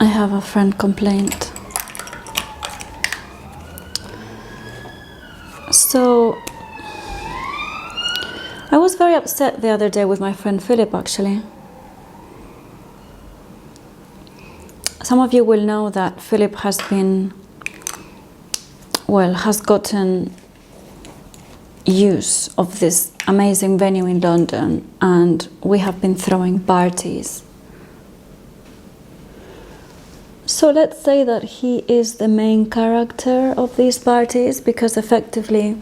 I have a friend complaint. So I was very upset the other day with my friend Philip, actually. Some of you will know that Philip has gotten use of this amazing venue in London, and we have been throwing parties. So let's say that he is the main character of these parties, because effectively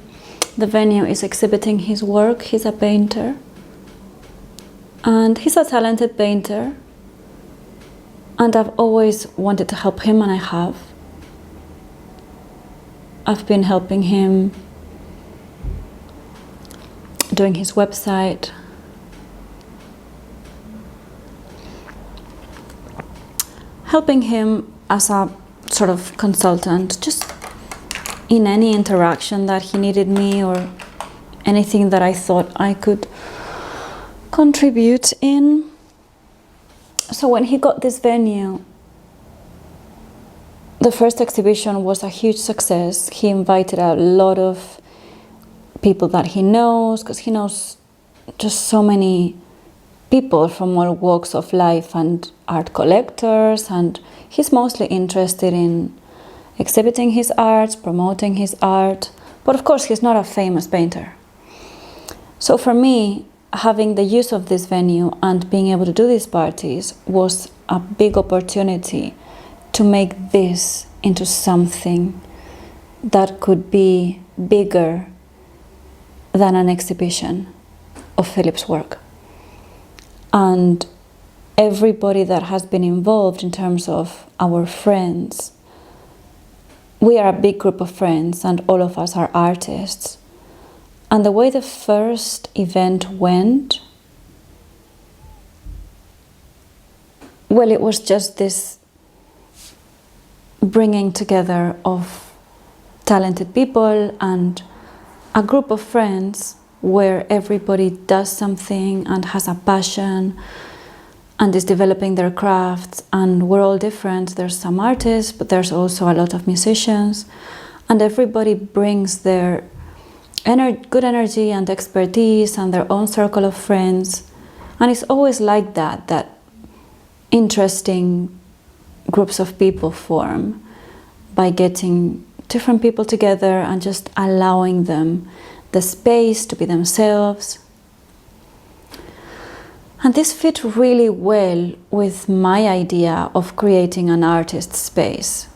the venue is exhibiting his work. He's a painter, and he's a talented painter, and I've always wanted to help him, and I have. I've been helping him doing his website, helping him as a sort of consultant, just in any interaction that he needed me, or anything that I thought I could contribute in. So when he got this venue, the first exhibition was a huge success. He invited a lot of people that he knows, because he knows just so many people from all walks of life and art collectors, and he's mostly interested in exhibiting his art, promoting his art, but of course he's not a famous painter. So for me, having the use of this venue and being able to do these parties was a big opportunity to make this into something that could be bigger than an exhibition of Philip's work. And everybody that has been involved in terms of our friends, we are a big group of friends, and all of us are artists. And the way the first event went, well, it was just this bringing together of talented people and a group of friends where everybody does something and has a passion and is developing their crafts, and we're all different. There's some artists, but there's also a lot of musicians, and everybody brings their good energy and expertise and their own circle of friends. And it's always like that interesting groups of people form by getting different people together and just allowing them the space to be themselves. And this fit really well with my idea of creating an artist space.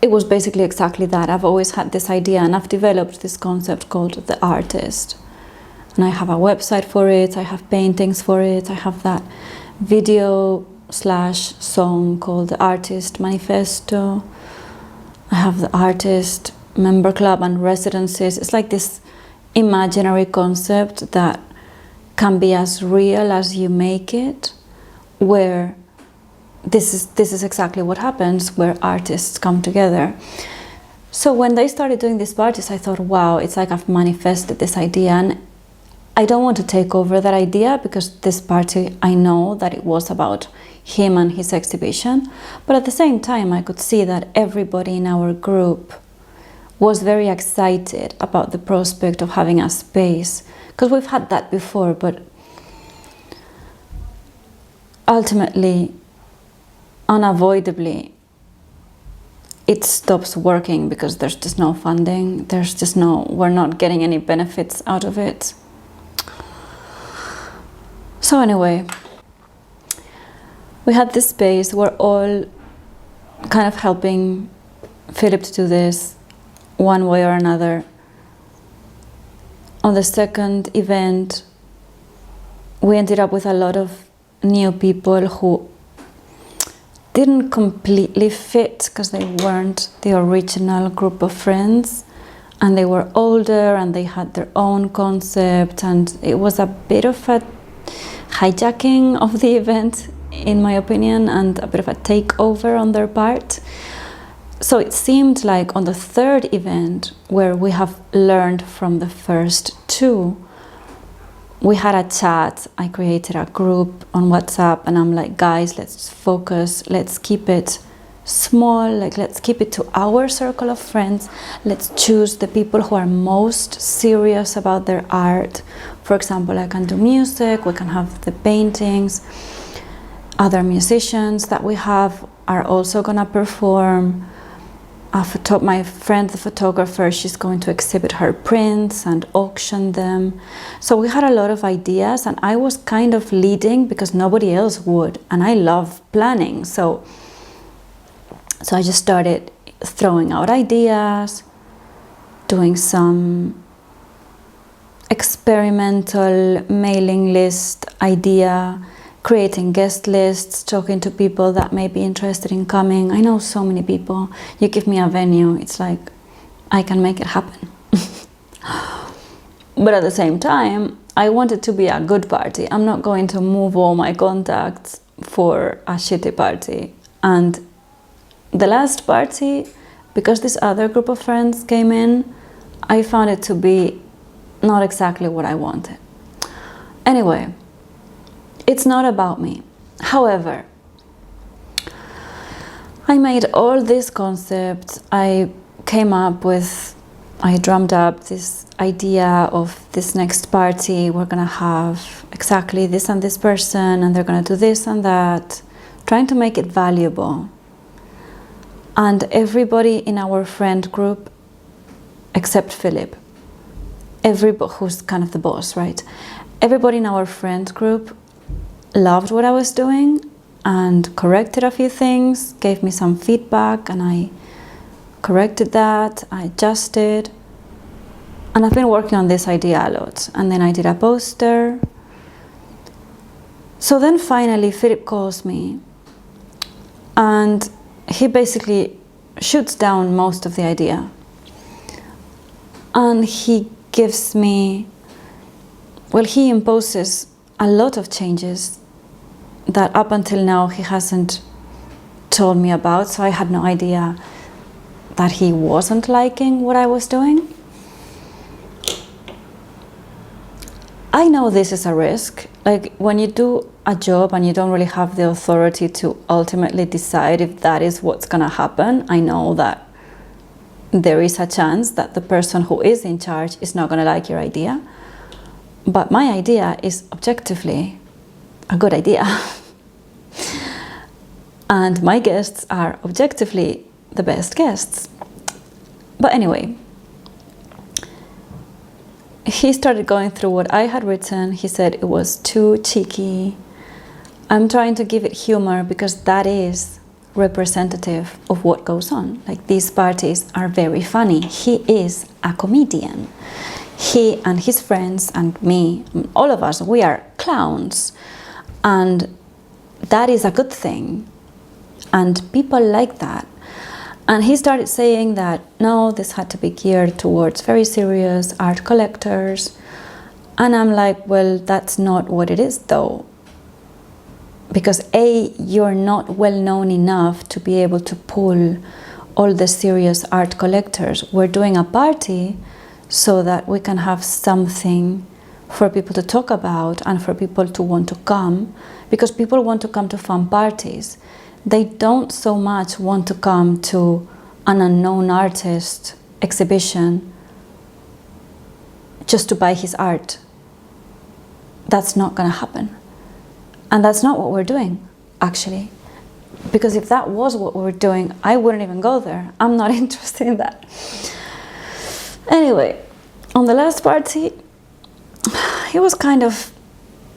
It was basically exactly that. I've always had this idea, and I've developed this concept called the artist. And I have a website for it, I have paintings for it, I have that video/song called the Artist Manifesto. I have the artist member club and residencies. It's like this imaginary concept that can be as real as you make it, where this is exactly what happens, where artists come together. So when they started doing these parties, I thought, wow, it's like I've manifested this idea, and I don't want to take over that idea, because this party, I know that it was about him and his exhibition, but at the same time I could see that everybody in our group was very excited about the prospect of having a space, because we've had that before, but ultimately, unavoidably, it stops working because there's just no funding, we're not getting any benefits out of it. So anyway, we had this space, we're all kind of helping Philip to do this one way or another. On the second event, we ended up with a lot of new people who didn't completely fit, because they weren't the original group of friends, and they were older and they had their own concept, and it was a bit of a hijacking of the event, in my opinion, and a bit of a takeover on their part. So it seemed like on the third event, where we have learned from the first two, we had a chat. I created a group on WhatsApp, and I'm like, guys, let's focus. Let's keep it small. Like, let's keep it to our circle of friends. Let's choose the people who are most serious about their art. For example, I can do music. We can have the paintings. Other musicians that we have are also gonna perform. My friend, the photographer, she's going to exhibit her prints and auction them. So we had a lot of ideas, and I was kind of leading because nobody else would, and I love planning. So I just started throwing out ideas, doing some experimental mailing list idea, creating guest lists, talking to people that may be interested in coming. I know so many people. You give me a venue, it's like I can make it happen. But at the same time, I want it to be a good party. I'm not going to move all my contacts for a shitty party. And the last party, because this other group of friends came in, I found it to be not exactly what I wanted. Anyway, it's not about me. However, I made all these concepts. I drummed up this idea of this next party. We're gonna have exactly this and this person, and they're gonna do this and that, trying to make it valuable. And everybody in our friend group, except Philip, who's kind of the boss, right? Everybody in our friend group loved what I was doing and corrected a few things, gave me some feedback, and I corrected that, I adjusted. And I've been working on this idea a lot. And then I did a poster. So then finally Philip calls me, and he basically shoots down most of the idea. And he imposes a lot of changes that up until now he hasn't told me about, so I had no idea that he wasn't liking what I was doing. I know this is a risk. Like, when you do a job and you don't really have the authority to ultimately decide if that is what's gonna happen, I know that there is a chance that the person who is in charge is not gonna like your idea. But my idea is objectively a good idea. And my guests are objectively the best guests. But anyway, he started going through what I had written. He said it was too cheeky. I'm trying to give it humor because that is representative of what goes on. Like, these parties are very funny. He is a comedian. He and his friends and me, all of us, we are clowns. And that is a good thing. And people like that. And he started saying that, no, this had to be geared towards very serious art collectors. And I'm like, well, that's not what it is, though. Because A, you're not well known enough to be able to pull all the serious art collectors. We're doing a party so that we can have something for people to talk about and for people to want to come, because people want to come to fun parties. They don't so much want to come to an unknown artist exhibition just to buy his art. That's not going to happen. And that's not what we're doing, actually. Because if that was what we were doing, I wouldn't even go there. I'm not interested in that. Anyway, on the last party, it was kind of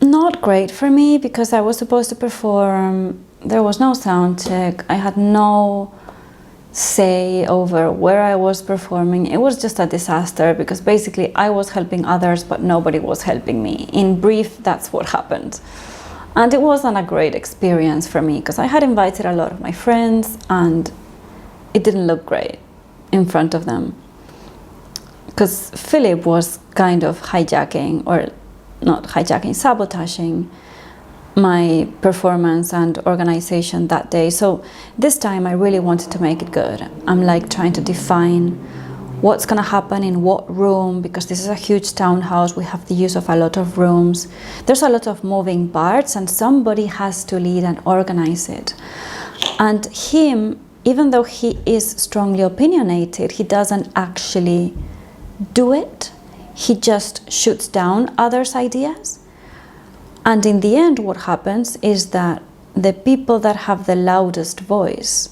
not great for me because I was supposed to perform. There was no sound check. I had no say over where I was performing. It was just a disaster because basically I was helping others, but nobody was helping me. In brief, that's what happened. And it wasn't a great experience for me because I had invited a lot of my friends and it didn't look great in front of them. Because Philip was kind of hijacking, or not hijacking, sabotaging my performance and organization that day. So this time I really wanted to make it good. I'm like trying to define what's going to happen in what room, because this is a huge townhouse. We have the use of a lot of rooms. There's a lot of moving parts, and somebody has to lead and organize it. And him, even though he is strongly opinionated, he doesn't actually do it. He just shoots down others' ideas. And in the end, what happens is that the people that have the loudest voice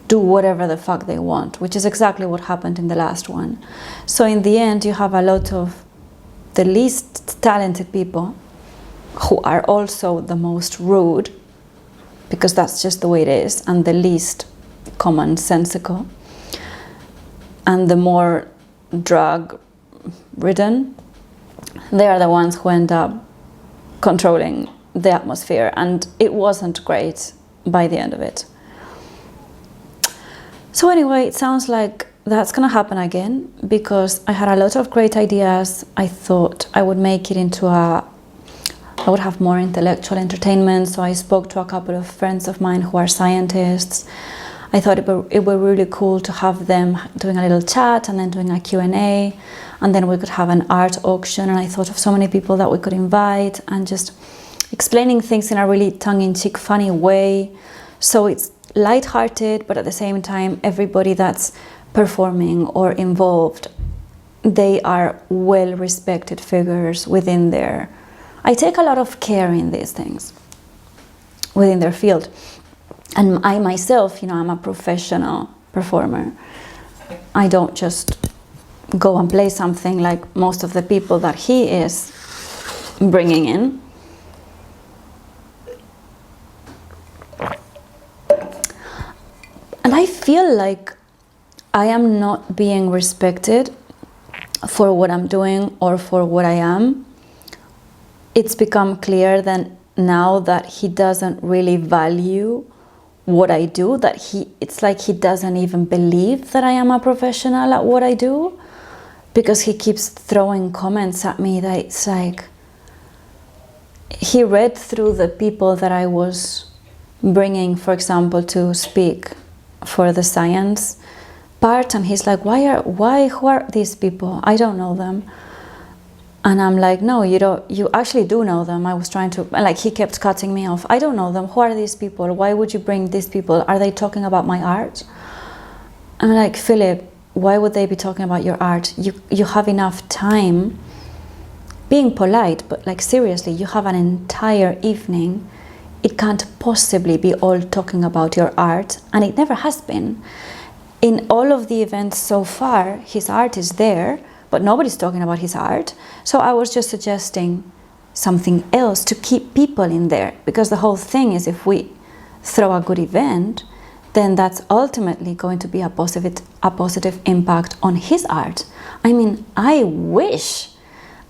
do whatever the fuck they want, which is exactly what happened in the last one. So in the end, you have a lot of the least talented people who are also the most rude, because that's just the way it is, and the least commonsensical, and the more drug-ridden, they are the ones who end up controlling the atmosphere, and it wasn't great by the end of it. So anyway, it sounds like that's gonna happen again, because I had a lot of great ideas. I thought I would make it into I would have more intellectual entertainment, so I spoke to a couple of friends of mine who are scientists. I thought it would be really cool to have them doing a little chat and then doing a Q&A, and then we could have an art auction, and I thought of so many people that we could invite, and just explaining things in a really tongue-in-cheek, funny way. So it's light-hearted, but at the same time, everybody that's performing or involved, they are well-respected figures within their... I take a lot of care in these things within their field. And I myself, you know, I'm a professional performer. I don't just go and play something like most of the people that he is bringing in. And I feel like I am not being respected for what I'm doing or for what I am. It's become clear that now that he doesn't really value what I do, that it's like he doesn't even believe that I am a professional at what I do, because he keeps throwing comments at me that it's like he read through the people that I was bringing, for example, to speak for the science part, and he's like, who are these people? I don't know them. And I'm like, no, you actually do know them. I was trying to, like, he kept cutting me off. I don't know them. Who are these people? Why would you bring these people? Are they talking about my art? I'm like, Philip, why would they be talking about your art? You have enough time, being polite, but like seriously, you have an entire evening. It can't possibly be all talking about your art, and it never has been. In all of the events so far, his art is there, but nobody's talking about his art. So I was just suggesting something else to keep people in there, because the whole thing is, if we throw a good event, then that's ultimately going to be a positive impact on his art. I mean, I wish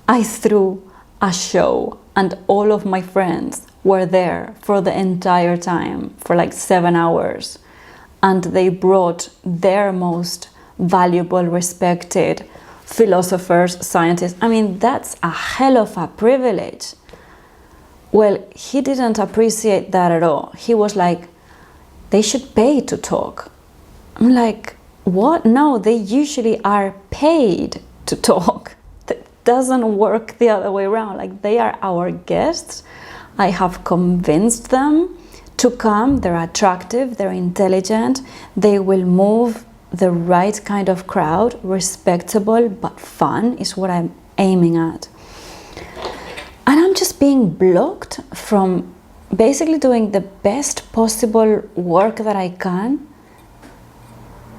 I threw a show and all of my friends were there for the entire time, for like 7 hours, and they brought their most valuable, respected philosophers, scientists. I mean, that's a hell of a privilege. Well, he didn't appreciate that at all. He was like, they should pay to talk. I'm like, what? No, they usually are paid to talk. That doesn't work the other way around. Like, they are our guests. I have convinced them to come. They're attractive, they're intelligent, they will move the right kind of crowd, respectable but fun is what I'm aiming at. And I'm just being blocked from basically doing the best possible work that I can.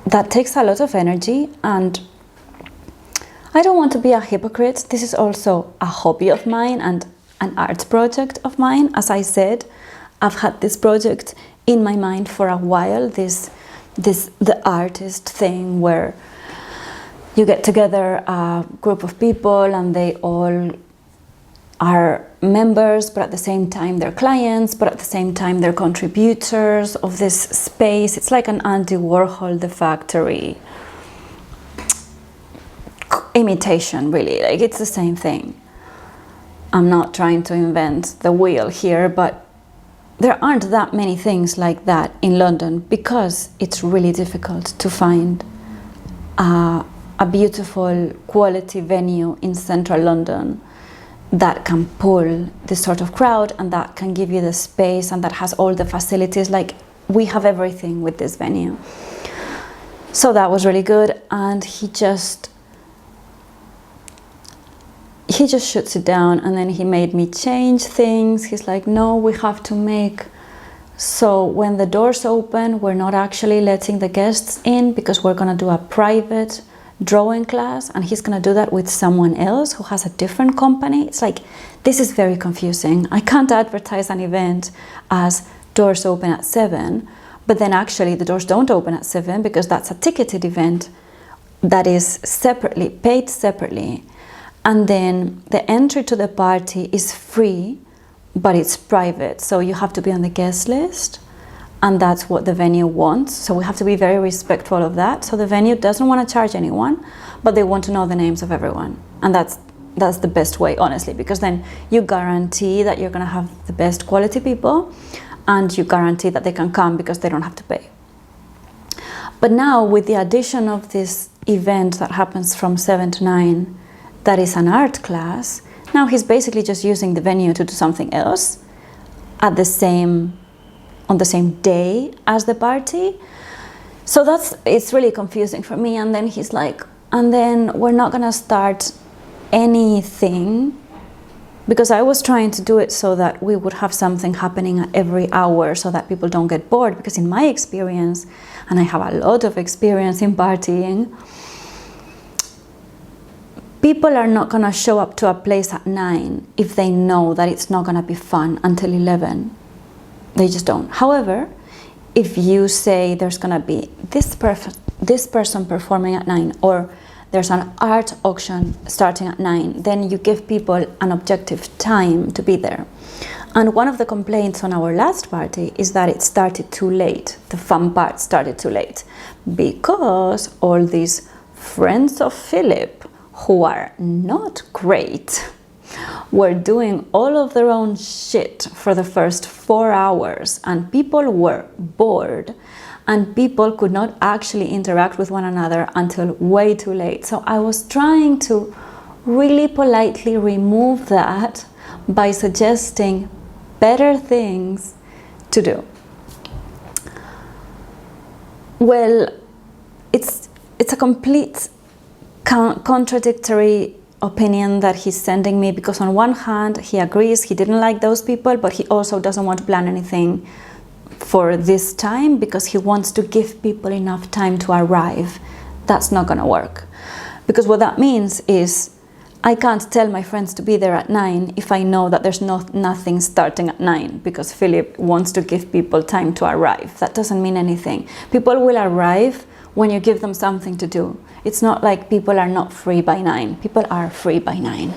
That takes a lot of energy, and I don't want to be a hypocrite. This is also a hobby of mine and an art project of mine. As I said, I've had this project in my mind for a while, the artist thing, where you get together a group of people and they all are members, but at the same time they're clients, but at the same time they're contributors of this space. It's like an Andy Warhol, The Factory imitation, really. Like, it's the same thing. I'm not trying to invent the wheel here, but there aren't that many things like that in London, because it's really difficult to find a a beautiful quality venue in central London that can pull this sort of crowd and that can give you the space and that has all the facilities. Like, we have everything with this venue. So that was really good. And he just shuts it down, and then he made me change things. He's like, no, we have to make, so when the doors open, we're not actually letting the guests in because we're going to do a private drawing class, and he's going to do that with someone else who has a different company. It's like, this is very confusing. I can't advertise an event as doors open at 7, but then actually the doors don't open at 7 because that's a ticketed event that is separately, paid separately. And then the entry to the party is free, but it's private. So you have to be on the guest list, and that's what the venue wants. So we have to be very respectful of that. So the venue doesn't want to charge anyone, but they want to know the names of everyone. And that's the best way, honestly, because then you guarantee that you're going to have the best quality people, and you guarantee that they can come because they don't have to pay. But now with the addition of this event that happens from 7 to 9, that is an art class, now he's basically just using the venue to do something else on the same day as the party. So it's really confusing for me. And then he's like, and then we're not gonna start anything, because I was trying to do it so that we would have something happening at every hour so that people don't get bored, because in my experience, and I have a lot of experience in partying, people are not gonna show up to a place at 9 if they know that it's not gonna be fun until 11. They just don't. However, if you say there's gonna be this person performing at 9, or there's an art auction starting at 9, then you give people an objective time to be there. And one of the complaints on our last party is that it started too late. The fun part started too late because all these friends of Philip, who are not great, were doing all of their own shit for the first 4 hours, and people were bored, and people could not actually interact with one another until way too late. So I was trying to really politely remove that by suggesting better things to do. Well, it's a complete contradictory opinion that he's sending me, because on one hand he agrees he didn't like those people, but he also doesn't want to plan anything for this time because he wants to give people enough time to arrive. That's not gonna work, because what that means is I can't tell my friends to be there at 9 if I know that there's nothing starting at 9, because Philip wants to give people time to arrive. That doesn't mean anything. People will arrive when you give them something to do. It's not like people are not free by 9. People are free by 9.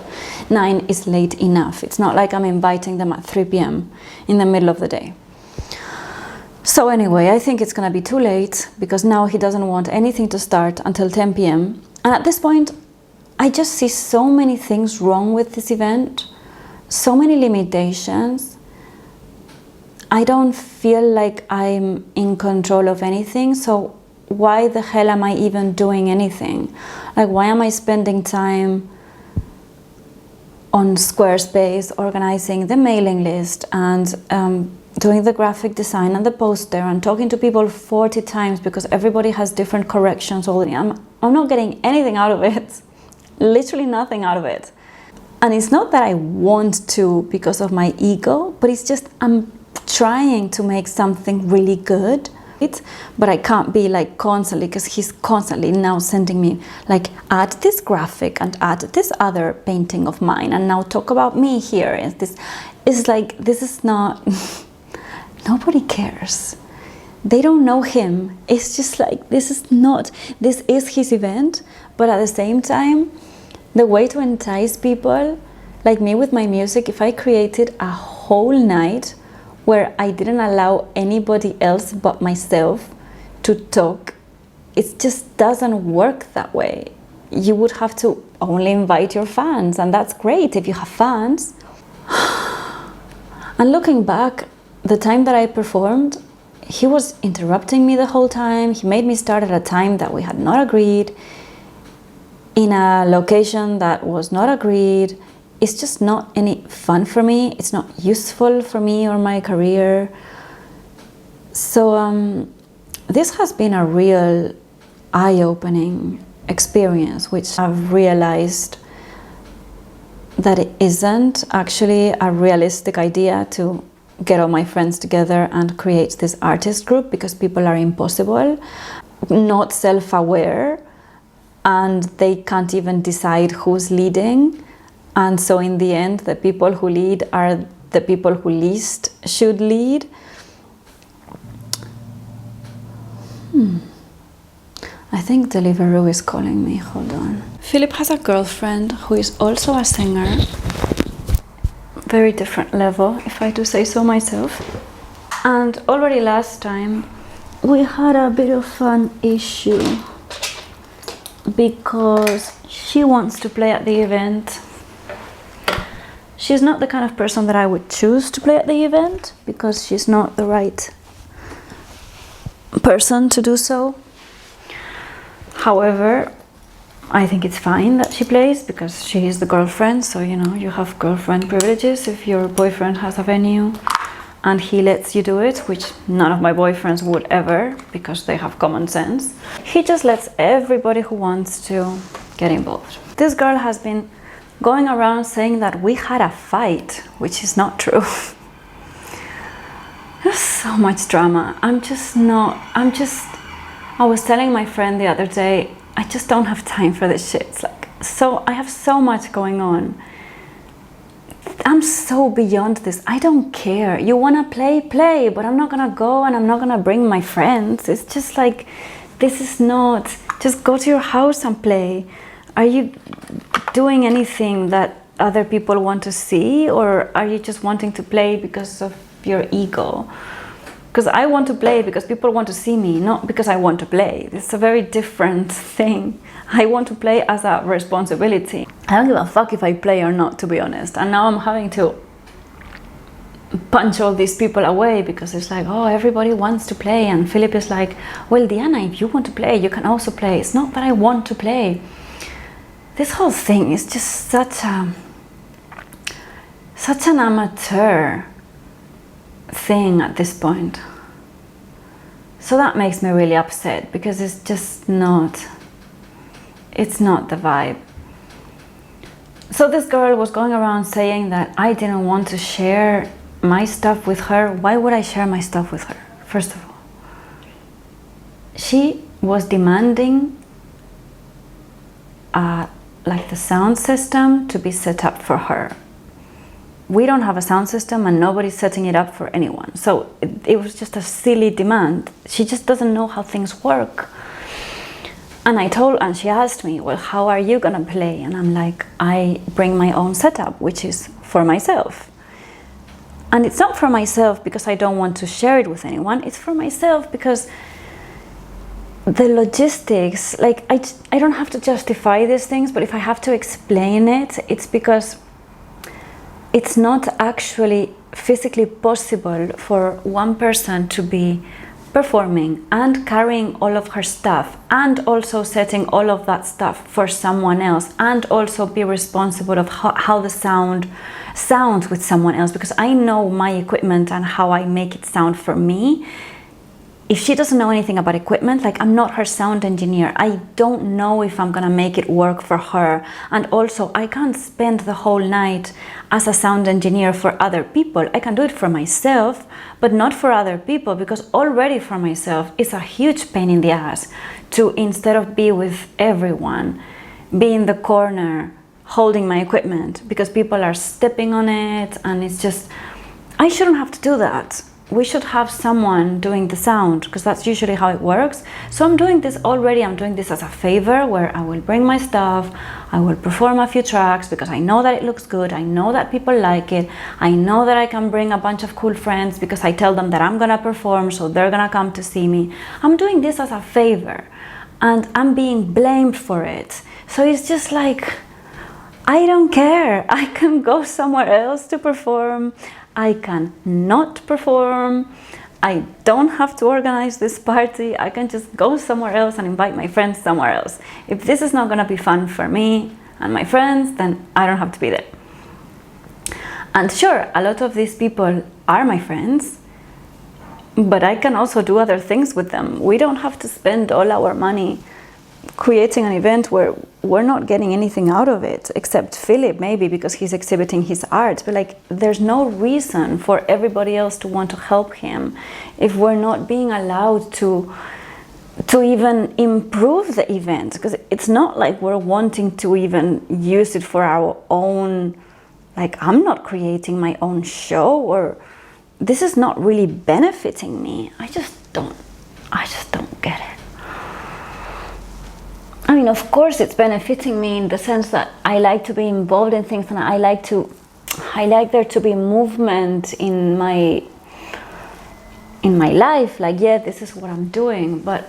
9 is late enough. It's not like I'm inviting them at 3 p.m. in the middle of the day. So anyway, I think it's gonna be too late, because now he doesn't want anything to start until 10 p.m. And at this point, I just see so many things wrong with this event, so many limitations. I don't feel like I'm in control of anything, so why the hell am I even doing anything? Like, why am I spending time on Squarespace organizing the mailing list and doing the graphic design and the poster and talking to people 40 times because everybody has different corrections all the time? I'm not getting anything out of it, literally nothing out of it. And it's not that I want to because of my ego, but it's just I'm trying to make something really good. But I can't be like constantly, because he's constantly now sending me like, add this graphic and add this other painting of mine, and now talk about me here. And this is like, this is not, nobody cares. They don't know him. It's just like, this is his event, but at the same time, the way to entice people, like me with my music, if I created a whole night where I didn't allow anybody else but myself to talk, it just doesn't work that way. You would have to only invite your fans, and that's great if you have fans. And looking back, the time that I performed, he was interrupting me the whole time. He made me start at a time that we had not agreed. in a location that was not agreed. It's just not any fun for me. It's not useful for me or my career. So this has been a real eye-opening experience, which I've realized that it isn't actually a realistic idea to get all my friends together and create this artist group, because people are impossible, not self-aware, and they can't even decide who's leading. And so in the end, the people who lead are the people who least should lead. I think Deliveroo is calling me. Hold on. Philip has a girlfriend who is also a singer. Very different level, if I do say so myself. And already last time we had a bit of an issue because she wants to play at the event. She's not the kind of person that I would choose to play at the event, because she's not the right person to do so. However, I think it's fine that she plays, because she is the girlfriend, so you know, you have girlfriend privileges if your boyfriend has a venue and he lets you do it, which none of my boyfriends would ever, because they have common sense. He just lets everybody who wants to get involved. This girl has been going around saying that we had a fight, which is not true. There's so much drama. I was telling my friend the other day, I just don't have time for this shit. It's like, so I have so much going on. I'm so beyond this. I don't care. You wanna play, play, but I'm not gonna go and I'm not gonna bring my friends. It's just like, this is not, just go to your house and play. Are you doing anything that other people want to see, or are you just wanting to play because of your ego? Because I want to play because people want to see me, not because I want to play. It's a very different thing. I want to play as a responsibility. I don't give a fuck if I play or not, to be honest. And now I'm having to punch all these people away because it's like, oh, everybody wants to play. And Philip is like, well, Diana, if you want to play, you can also play. It's not that I want to play. This whole thing is just such an amateur thing at this point. So that makes me really upset, because it's just not, it's not the vibe. So this girl was going around saying that I didn't want to share my stuff with her. Why would I share my stuff with her? First of all, she was demanding like the sound system to be set up for her. We don't have a sound system and nobody's setting it up for anyone. So it was just a silly demand. She just doesn't know how things work. And she asked me, well, how are you gonna play? And I'm like, I bring my own setup, which is for myself. And it's not for myself because I don't want to share it with anyone. It's for myself because the logistics, like I don't have to justify these things, but if I have to explain it, it's because it's not actually physically possible for one person to be performing and carrying all of her stuff and also setting all of that stuff for someone else and also be responsible of how the sound sounds with someone else, because I know my equipment and how I make it sound for me. If she doesn't know anything about equipment, like I'm not her sound engineer, I don't know if I'm gonna make it work for her. And also I can't spend the whole night as a sound engineer for other people. I can do it for myself, but not for other people, because already for myself it's a huge pain in the ass to, instead of be with everyone, be in the corner holding my equipment because people are stepping on it, and it's just, I shouldn't have to do that. We should have someone doing the sound, because that's usually how it works. So I'm doing this already. I'm doing this as a favor, where I will bring my stuff, I will perform a few tracks because I know that it looks good, I know that people like it, I know that I can bring a bunch of cool friends because I tell them that I'm gonna perform, so they're gonna come to see me. I'm doing this as a favor and I'm being blamed for it. So it's just like, I don't care. I can go somewhere else to perform. I can not perform. I don't have to organize this party. I can just go somewhere else and invite my friends somewhere else. If this is not gonna be fun for me and my friends, then I don't have to be there. And sure, a lot of these people are my friends, but I can also do other things with them. We don't have to spend all our money creating an event where we're not getting anything out of it, except Philip maybe because he's exhibiting his art. But like, there's no reason for everybody else to want to help him if we're not being allowed to even improve the event, because it's not like we're wanting to even use it for our own. Like, I'm not creating my own show, or this is not really benefiting me. I just don't get it. I mean, of course it's benefiting me in the sense that I like to be involved in things, and I like there to be movement in my life. Like, yeah, this is what I'm doing, but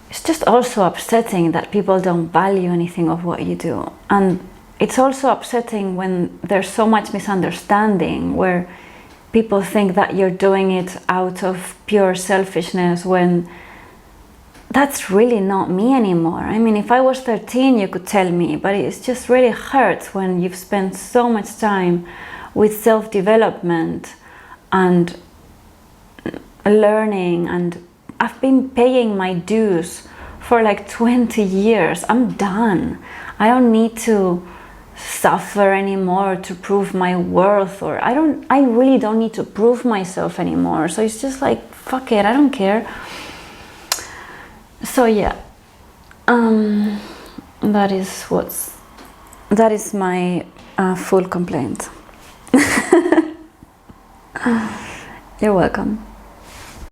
it's just also upsetting that people don't value anything of what you do. And it's also upsetting when there's so much misunderstanding, where people think that you're doing it out of pure selfishness, when that's really not me anymore. I mean, if I was 13, you could tell me, but it just really hurts when you've spent so much time with self-development and learning, and I've been paying my dues for like 20 years. I'm done. I don't need to suffer anymore to prove my worth, or I really don't need to prove myself anymore. So it's just like, fuck it, I don't care. So yeah, that is my full complaint. You're welcome.